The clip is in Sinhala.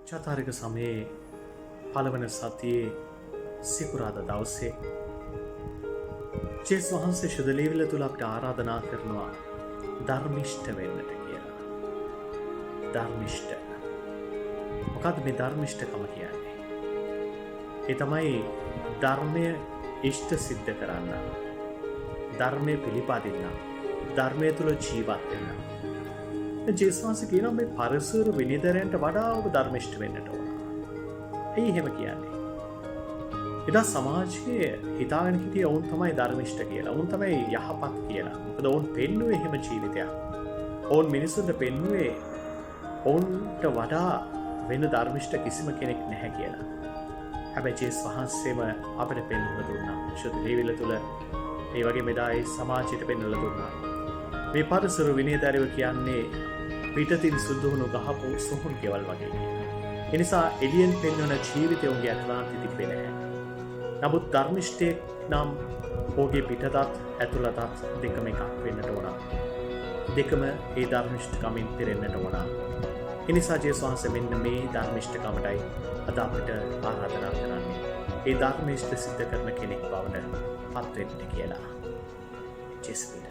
චාරික සමයේ පළවන සතියේ සිකුරාදා දවසේ ජේසුස් වහන්සේ ශුද්ධලේවිල තුල අපට ආරාධනා කරනවා ධර්මිෂ්ඨ වෙන්නට කියලා. ධර්මිෂ්ඨ. මොකද්ද මේ ධර්මිෂ්ඨකම කියන්නේ? ඒ තමයි ධර්මය ඉෂ්ට සිද්ධ කරන්න. ධර්මය පිළිපදින්න. ධර්මය තුල ජීවත් වෙන්න. ජේසුස් වහන්සේ කියනවා මේ පරිසර විනිදරයන්ට වඩා ඔබ ධර්මිෂ්ඨ වෙන්නට ඕන. ඇයි එහෙම කියන්නේ? එදා සමාජයේ හිතාගෙන හිටිය ඔවුන් තමයි ධර්මිෂ්ඨ කියලා. ඔවුන් තමයි යහපත් කියලා. මොකද ඔවුන් පෙන්නුවේ එහෙම ජීවිතයක්. ඔවුන් මිනිසුන්ට පෙන්නුවේ ඔවුන්ට වඩා වෙන ධර්මිෂ්ඨ කිසිම කෙනෙක් නැහැ කියලා. හැබැයි ජේසුස් වහන්සේම අපිට පෙන්වලා දුන්නා. ශුද්ධ ලේවිල තුල ඒ වගේ මෙදා ඒ සමාජයට පෙන්වලා දුන්නා. මේ පරිසර විනයදරයෝ කියන්නේ පිටතින් සුදු වුණු ගහපු සොහොන් කෙවල් වගේ කියලා. ඒ නිසා එළියෙන් පෙන්වන ජීවිතය උන්ගේ අතුලාන්තෙ තිබෙන්නේ නැහැ. නමුත් ධර්මිෂ්ඨයෙක් නම් ඔහුගේ පිටතත් ඇතුළතත් දෙකම එකක් වෙන්නට ඕන. දෙකම ඒ ධර්මිෂ්ඨකමින් පිරෙන්නට ඕන. ඒ නිසා ජේසුස් වහන්සේ මෙන්න මේ ධර්මිෂ්ඨකමටයි අද අපිට ආරාධනා කරන්නේ. ඒ ධර්මිෂ්ඨ සිද්ධ කරන කෙනෙක් බවට පත් වෙන්න කියලා. ජේසුස්